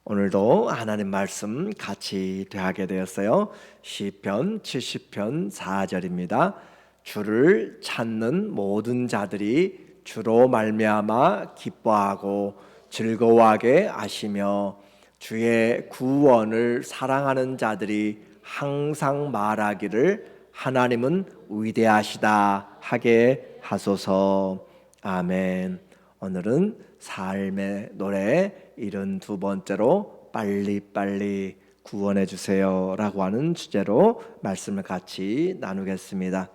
오늘도 하나님 말씀 같이 대하게 되었어요. 시편 70편 4절입니다. 주를 찾는 모든 자들이 주로 말미암아 기뻐하고 즐거워하게 하시며 주의 구원을 사랑하는 자들이 항상 말하기를 하나님은 위대하시다 하게 하소서. 아멘. 오늘은 삶의 노래 72번째로 빨리빨리 구원해 주세요 라고 하는 주제로 말씀을 같이 나누겠습니다.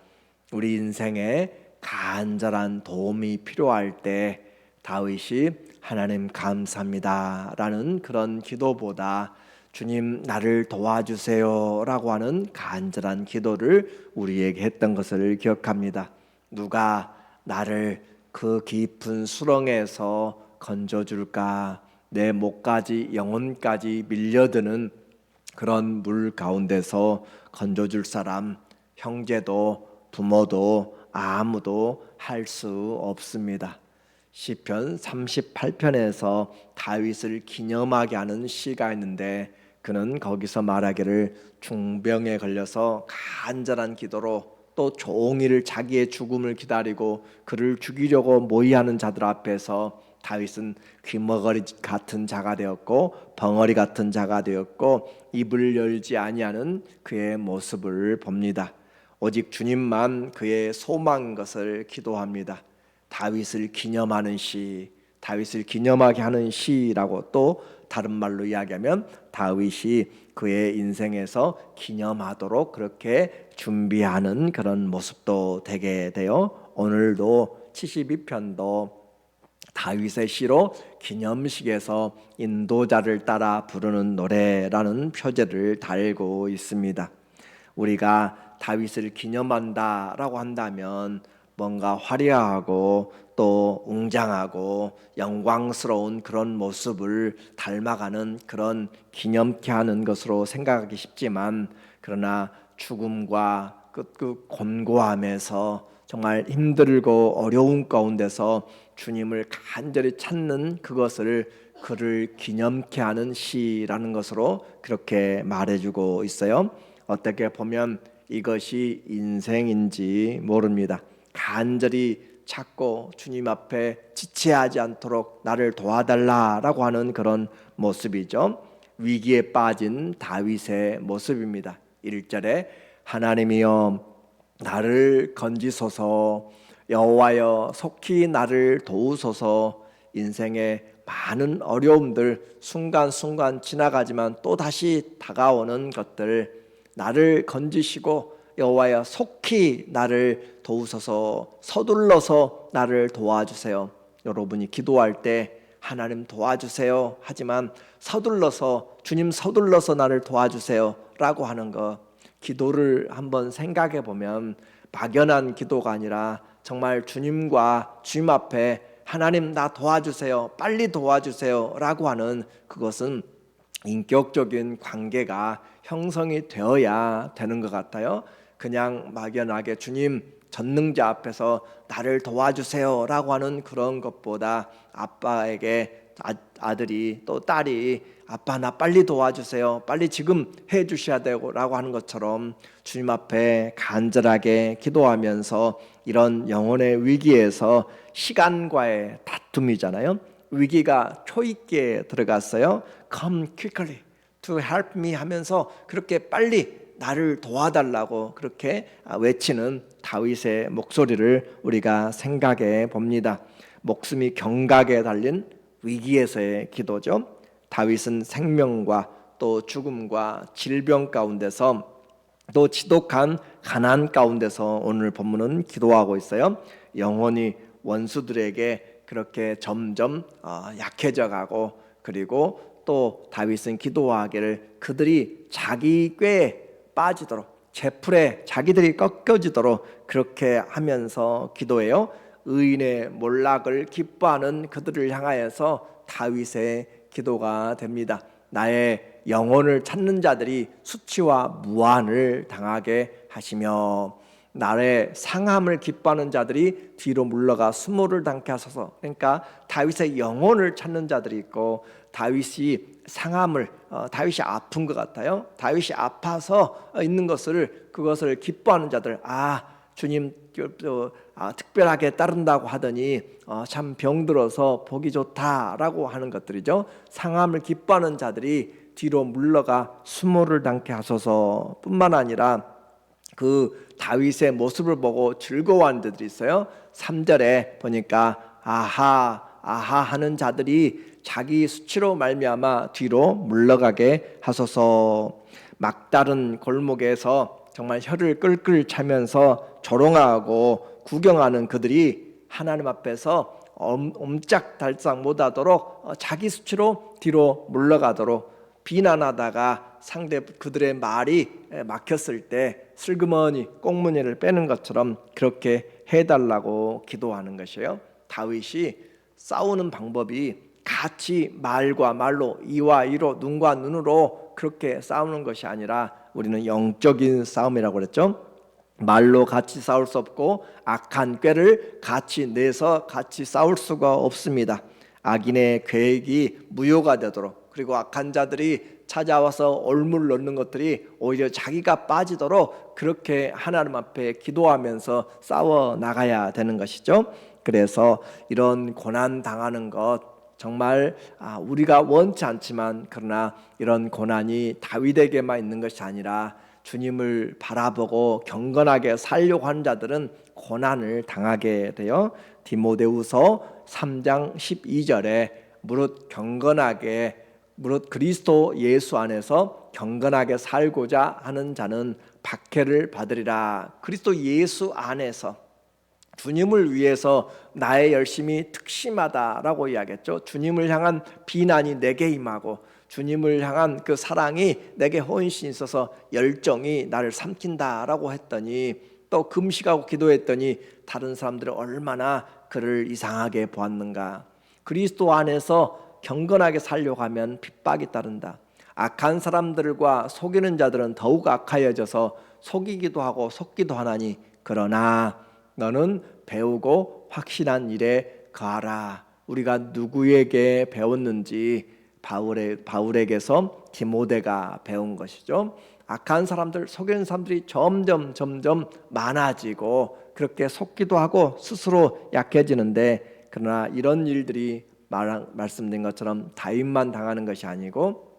우리 인생에 간절한 도움이 필요할 때 다윗이 하나님 감사합니다 라는 그런 기도보다 주님 나를 도와주세요 라고 하는 간절한 기도를 우리에게 했던 것을 기억합니다. 누가 나를 그 깊은 수렁에서 건져줄까? 내 목까지 영혼까지 밀려드는 그런 물 가운데서 건져줄 사람, 형제도 부모도 아무도 할 수 없습니다. 시편 38편에서 다윗을 기념하게 하는 시가 있는데 그는 거기서 말하기를 중병에 걸려서 간절한 기도로 또 종일 자기의 죽음을 기다리고 그를 죽이려고 모의하는 자들 앞에서 다윗은 귀머거리 같은 자가 되었고 벙어리 같은 자가 되었고 입을 열지 아니하는 그의 모습을 봅니다. 오직 주님만 그의 소망인 것을 기도합니다. 다윗을 기념하는 시, 다윗을 기념하게 하는 시라고 또 다른 말로 이야기하면 다윗이 그의 인생에서 기념하도록 그렇게 준비하는 그런 모습도 되게 돼요. 오늘도 72편도 다윗의 시로 기념식에서 인도자를 따라 부르는 노래라는 표제를 달고 있습니다. 우리가 다윗을 기념한다라고 한다면 뭔가 화려하고 또 웅장하고 영광스러운 그런 모습을 닮아가는 그런 기념케 하는 것으로 생각하기 쉽지만 그러나 죽음과 그 곤고함에서 정말 힘들고 어려운 가운데서 주님을 간절히 찾는 그것을 그를 기념케 하는 시라는 것으로 그렇게 말해주고 있어요. 어떻게 보면 이것이 인생인지 모릅니다. 간절히 찾고 주님 앞에 지체하지 않도록 나를 도와달라라고 하는 그런 모습이죠. 위기에 빠진 다윗의 모습입니다. 1절에 하나님이여 나를 건지소서, 여호와여 속히 나를 도우소서. 인생의 많은 어려움들 순간순간 지나가지만 또 다시 다가오는 것들 나를 건지시고 여호와여 속히 나를 도우소서, 서둘러서 나를 도와주세요. 여러분이 기도할 때 하나님 도와주세요 하지만 서둘러서 주님 서둘러서 나를 도와주세요 라고 하는 것, 기도를 한번 생각해 보면 막연한 기도가 아니라 정말 주님과 주님 앞에 하나님 나 도와주세요, 빨리 도와주세요 라고 하는 그것은 인격적인 관계가 형성이 되어야 되는 것 같아요. 그냥 막연하게 주님 전능자 앞에서 나를 도와주세요 라고 하는 그런 것보다 아빠에게 아들이 또 딸이 아빠 나 빨리 도와주세요, 빨리 지금 해 주셔야 되고 라고 하는 것처럼 주님 앞에 간절하게 기도하면서 이런 영혼의 위기에서 시간과의 다툼이잖아요. 위기가 초입기에 들어갔어요. Come quickly to help me 하면서 그렇게 빨리 나를 도와달라고 그렇게 외치는 다윗의 목소리를 우리가 생각해 봅니다. 목숨이 경각에 달린 위기에서의 기도죠. 다윗은 생명과 또 죽음과 질병 가운데서 또 지독한 가난 가운데서 오늘 본문은 기도하고 있어요. 영혼이 원수들에게 그렇게 점점 약해져 가고, 그리고 또 다윗은 기도하기를 그들이 자기 꾀에 빠지도록, 제풀에 자기들이 꺾여지도록 그렇게 하면서 기도해요. 의인의 몰락을 기뻐하는 그들을 향하여서 다윗의 기도가 됩니다. 나의 영혼을 찾는 자들이 수치와 무한을 당하게 하시며 나의 상함을 기뻐하는 자들이 뒤로 물러가 수모를 당케 하소서. 그러니까 다윗의 영혼을 찾는 자들이 있고, 다윗이 상함을 다윗이 아픈 것 같아요. 다윗이 아파서 있는 그것을 기뻐하는 자들. 주님 특별하게 따른다고 하더니 참 병들어서 보기 좋다라고 하는 것들이죠. 상함을 기뻐하는 자들이 뒤로 물러가 수모를 당케 하소서. 뿐만 아니라 그 다윗의 모습을 보고 즐거워하는 자들이 있어요. 3절에 보니까 아하 하는 자들이 자기 수치로 말미암아 뒤로 물러가게 하소서. 막다른 골목에서 정말 혀를 끌끌 차면서 조롱하고 구경하는 그들이 하나님 앞에서 옴짝달싹 못하도록 자기 수치로 뒤로 물러가도록, 비난하다가 그들의 말이 막혔을 때 슬그머니 꽁무니를 빼는 것처럼 그렇게 해달라고 기도하는 것이에요. 다윗이 싸우는 방법이 같이 말과 말로, 이와 이로, 눈과 눈으로 그렇게 싸우는 것이 아니라, 우리는 영적인 싸움이라고 그랬죠. 말로 같이 싸울 수 없고 악한 꾀를 같이 내서 같이 싸울 수가 없습니다. 악인의 계획이 무효가 되도록, 그리고 악한 자들이 찾아와서 얼물 넣는 것들이 오히려 자기가 빠지도록 그렇게 하나님 앞에 기도하면서 싸워 나가야 되는 것이죠. 그래서 이런 고난 당하는 것 정말 우리가 원치 않지만, 그러나 이런 고난이 다윗에게만 있는 것이 아니라 주님을 바라보고 경건하게 살려고 하는 자들은 고난을 당하게 돼요. 디모데후서 3장 12절에 무릇 그리스도 예수 안에서 경건하게 살고자 하는 자는 박해를 받으리라. 그리스도 예수 안에서 주님을 위해서 나의 열심이 특심하다라고 이야기했죠. 주님을 향한 비난이 내게 임하고, 주님을 향한 그 사랑이 내게 헌신이 있어서 열정이 나를 삼킨다라고 했더니, 또 금식하고 기도했더니 다른 사람들이 얼마나 그를 이상하게 보았는가. 그리스도 안에서 경건하게 살려고 하면 핍박이 따른다. 악한 사람들과 속이는 자들은 더욱 악하여져서 속이기도 하고 속기도 하나니, 그러나 너는 배우고 확신한 일에 거하라. 우리가 누구에게 배웠는지 바울에게서 디모데가 배운 것이죠. 악한 사람들, 속이는 사람들이 점점 많아지고 그렇게 속기도 하고 스스로 약해지는데, 그러나 이런 일들이 말씀드린 것처럼 다윗만 당하는 것이 아니고,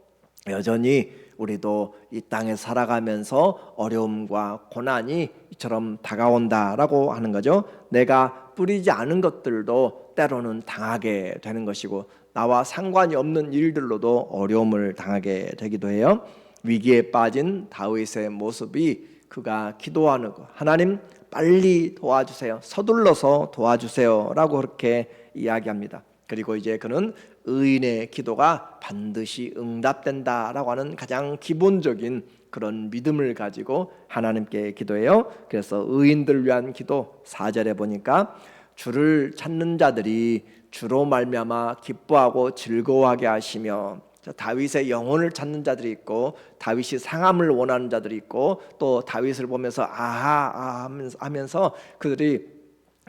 여전히 우리도 이 땅에 살아가면서 어려움과 고난이 이처럼 다가온다라고 하는 거죠. 내가 뿌리지 않은 것들도 때로는 당하게 되는 것이고, 나와 상관이 없는 일들로도 어려움을 당하게 되기도 해요. 위기에 빠진 다윗의 모습이, 그가 기도하는 것, 하나님 빨리 도와주세요, 서둘러서 도와주세요 라고 그렇게 이야기합니다. 그리고 이제 그는 의인의 기도가 반드시 응답된다라고 하는 가장 기본적인 그런 믿음을 가지고 하나님께 기도해요. 그래서 의인들 위한 기도 4절에 보니까 주를 찾는 자들이 주로 말미암아 기뻐하고 즐거워하게 하시며, 다윗의 영혼을 찾는 자들이 있고, 다윗이 상함을 원하는 자들이 있고, 또 다윗을 보면서 아하 하면서 그들이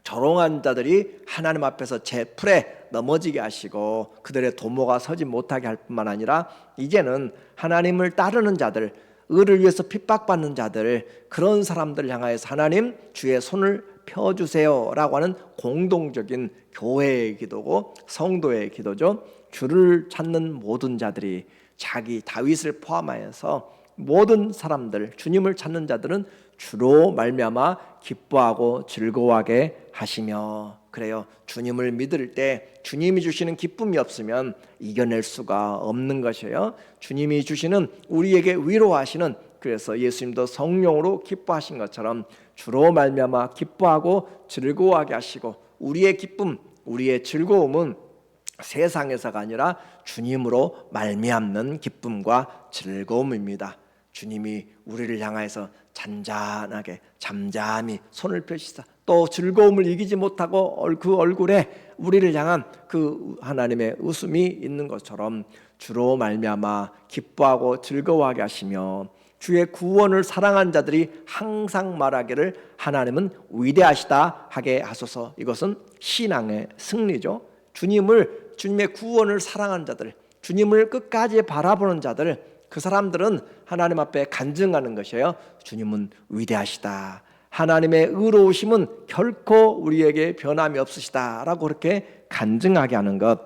조롱한 자들이 하나님 앞에서 제 풀에 넘어지게 하시고 그들의 도모가 서지 못하게 할 뿐만 아니라, 이제는 하나님을 따르는 자들, 의를 위해서 핍박받는 자들, 그런 사람들 향하여서 하나님 주의 손을 펴주세요 라고 하는 공동적인 교회의 기도고 성도의 기도죠. 주를 찾는 모든 자들이, 자기 다윗을 포함하여서 모든 사람들, 주님을 찾는 자들은 주로 말미암아 기뻐하고 즐거워하게 하시며, 그래요. 주님을 믿을 때 주님이 주시는 기쁨이 없으면 이겨낼 수가 없는 것이에요. 주님이 주시는, 우리에게 위로하시는, 그래서 예수님도 성령으로 기뻐하신 것처럼 주로 말미암아 기뻐하고 즐거워하게 하시고, 우리의 기쁨, 우리의 즐거움은 세상에서가 아니라 주님으로 말미암는 기쁨과 즐거움입니다. 주님이 우리를 향하여서 잔잔하게 잠잠히 손을 펴시사, 또 즐거움을 이기지 못하고 그 얼굴에 우리를 향한 그 하나님의 웃음이 있는 것처럼 주로 말미암아 기뻐하고 즐거워하게 하시며, 주의 구원을 사랑한 자들이 항상 말하기를 하나님은 위대하시다 하게 하소서. 이것은 신앙의 승리죠. 주님의 구원을 사랑한 자들, 주님을 끝까지 바라보는 자들, 그 사람들은 하나님 앞에 간증하는 것이에요. 주님은 위대하시다. 하나님의 의로우심은 결코 우리에게 변함이 없으시다라고 그렇게 간증하게 하는 것,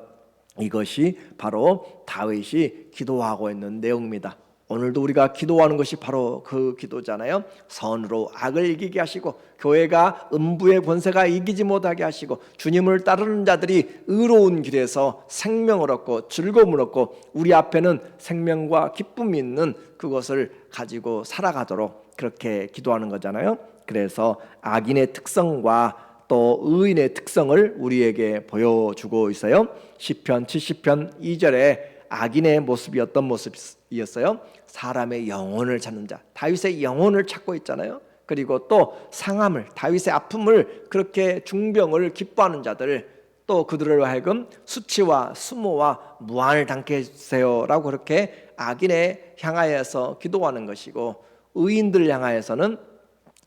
이것이 바로 다윗이 기도하고 있는 내용입니다. 오늘도 우리가 기도하는 것이 바로 그 기도잖아요. 선으로 악을 이기게 하시고 교회가 음부의 권세가 이기지 못하게 하시고 주님을 따르는 자들이 의로운 길에서 생명을 얻고 즐거움을 얻고 우리 앞에는 생명과 기쁨이 있는 그것을 가지고 살아가도록 그렇게 기도하는 거잖아요. 그래서 악인의 특성과 또 의인의 특성을 우리에게 보여주고 있어요. 시편 70편 2절에 악인의 모습이 어떤 모습이었어요? 사람의 영혼을 찾는 자, 다윗의 영혼을 찾고 있잖아요. 그리고 또 상함을, 다윗의 아픔을 그렇게 중병을 기뻐하는 자들, 또 그들을 하여금 수치와 수모와 무한을 당케 해주세요라고 그렇게 악인에 향하여서 기도하는 것이고, 의인들 향하여서는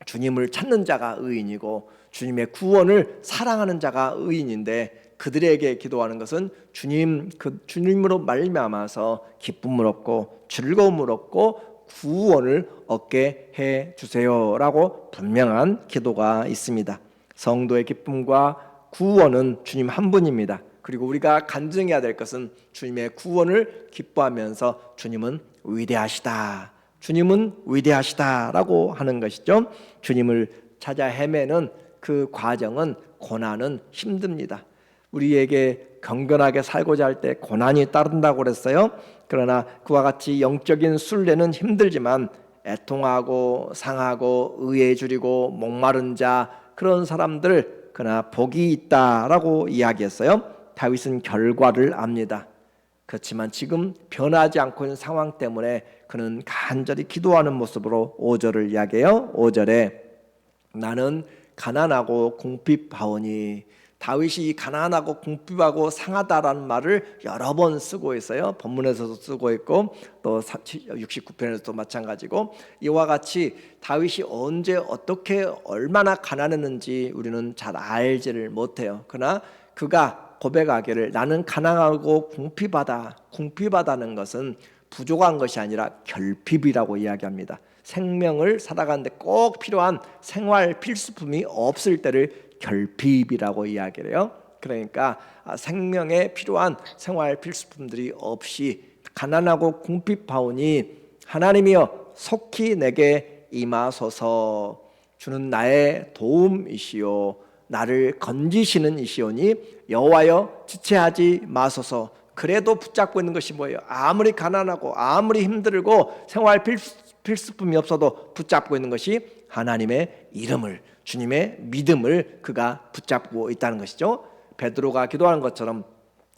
주님을 찾는 자가 의인이고 주님의 구원을 사랑하는 자가 의인인데, 그들에게 기도하는 것은 주님으로 말미암아서 기쁨을 얻고 즐거움을 얻고 구원을 얻게 해 주세요라고 분명한 기도가 있습니다. 성도의 기쁨과 구원은 주님 한 분입니다. 그리고 우리가 간증해야 될 것은 주님의 구원을 기뻐하면서 주님은 위대하시다, 주님은 위대하시다라고 하는 것이죠. 주님을 찾아 헤매는 그 과정은, 고난은 힘듭니다. 우리에게 경건하게 살고자 할 때 고난이 따른다고 그랬어요. 그러나 그와 같이 영적인 순례는 힘들지만 애통하고 상하고 의에 줄이고 목마른 자, 그런 사람들 그러나 복이 있다라고 이야기했어요. 다윗은 결과를 압니다. 그렇지만 지금 변하지 않고 있는 상황 때문에 그는 간절히 기도하는 모습으로 5절을 이야기해요. 5절에 나는 가난하고 궁핍하오니, 다윗이 가난하고 궁핍하고 상하다라는 말을 여러 번 쓰고 있어요. 본문에서도 쓰고 있고 또 69편에서도 마찬가지고, 이와 같이 다윗이 언제 어떻게 얼마나 가난했는지 우리는 잘 알지를 못해요. 그러나 그가 고백하기를 나는 가난하고 궁핍하다. 궁핍하다는 것은 부족한 것이 아니라 결핍이라고 이야기합니다. 생명을 살아가는데 꼭 필요한 생활 필수품이 없을 때를 결핍이라고 이야기를 해요. 그러니까 생명에 필요한 생활 필수품들이 없이 가난하고 궁핍하오니 하나님이여 속히 내게 임하소서. 주는 나의 도움이시오, 나를 건지시는 이시오니 여호와여 지체하지 마소서. 그래도 붙잡고 있는 것이 뭐예요? 아무리 가난하고 아무리 힘들고 생활 필수품이 없어도 붙잡고 있는 것이 하나님의 이름을, 주님의 믿음을 그가 붙잡고 있다는 것이죠. 베드로가 기도하는 것처럼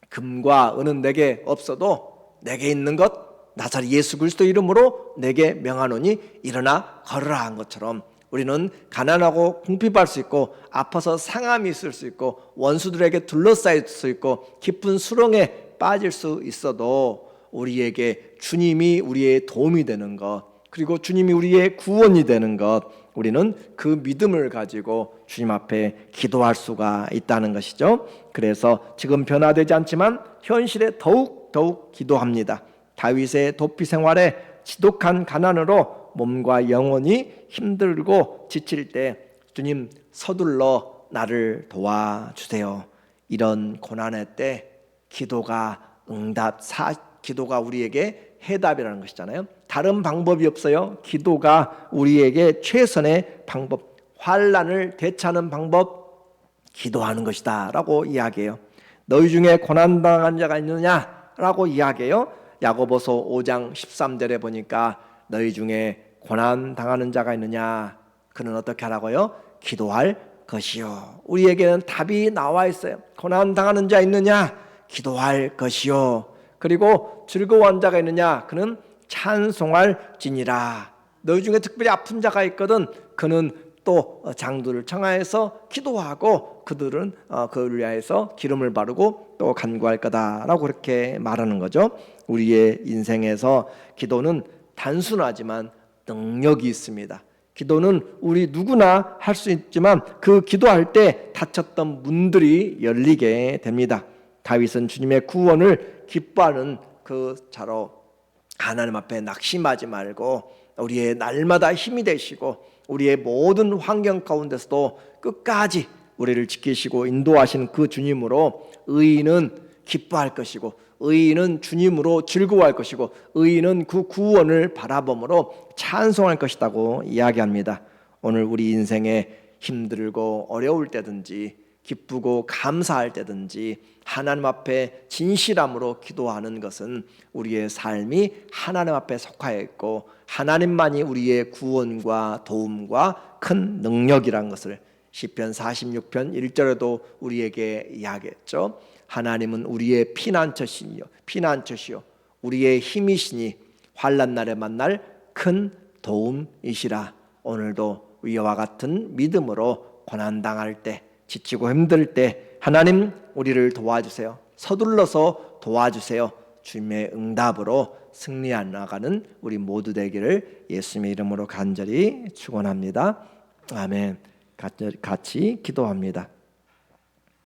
금과 은은 내게 없어도 내게 있는 것 나사렛 예수 그리스도 이름으로 내게 명하노니 일어나 걸으라 한 것처럼, 우리는 가난하고 궁핍할 수 있고 아파서 상함이 있을 수 있고 원수들에게 둘러싸일 수 있고 깊은 수렁에 빠질 수 있어도 우리에게 주님이 우리의 도움이 되는 것, 그리고 주님이 우리의 구원이 되는 것, 우리는 그 믿음을 가지고 주님 앞에 기도할 수가 있다는 것이죠. 그래서 지금 변화되지 않지만 현실에 더욱 기도합니다. 다윗의 도피 생활에 지독한 가난으로 몸과 영혼이 힘들고 지칠 때 주님 서둘러 나를 도와주세요. 이런 고난의 때 기도가 기도가 우리에게 해답이라는 것이잖아요. 다른 방법이 없어요. 기도가 우리에게 최선의 방법, 환난을 대처하는 방법, 기도하는 것이다 라고 이야기해요. 너희 중에 고난당한 자가 있느냐라고 이야기해요. 야고보서 5장 13절에 보니까 너희 중에 고난당하는 자가 있느냐, 그는 어떻게 하라고요? 기도할 것이요. 우리에게는 답이 나와 있어요. 고난당하는 자 있느냐? 기도할 것이요. 그리고 즐거워한 자가 있느냐? 그는 찬송할지니라. 너희 중에 특별히 아픈 자가 있거든 그는 또 장도를 청하여서 기도하고 그들은 그를 위하여서 기름을 바르고 또 간구할 거다라고 그렇게 말하는 거죠. 우리의 인생에서 기도는 단순하지만 능력이 있습니다. 기도는 우리 누구나 할 수 있지만 그 기도할 때 닫혔던 문들이 열리게 됩니다. 다윗은 주님의 구원을 기뻐하는 그 자로 하나님 앞에 낙심하지 말고 우리의 날마다 힘이 되시고 우리의 모든 환경 가운데서도 끝까지 우리를 지키시고 인도하시는 그 주님으로 의인은 기뻐할 것이고 의인은 주님으로 즐거워할 것이고 의인은 그 구원을 바라봄으로 찬송할 것이라고 이야기합니다. 오늘 우리 인생에 힘들고 어려울 때든지 기쁘고 감사할 때든지 하나님 앞에 진실함으로 기도하는 것은 우리의 삶이 하나님 앞에 속하여 있고 하나님만이 우리의 구원과 도움과 큰 능력이라는 것을 시편 46편 1절에도 우리에게 이야기했죠. 하나님은 우리의 피난처시요 우리의 힘이시니 환난 날에 만날 큰 도움이시라. 오늘도 위와 같은 믿음으로 고난당할 때 지치고 힘들 때 하나님 우리를 도와주세요. 서둘러서 도와주세요. 주님의 응답으로 승리해 나가는 우리 모두 되기를 예수님의 이름으로 간절히 축원합니다. 아멘. 같이 기도합니다.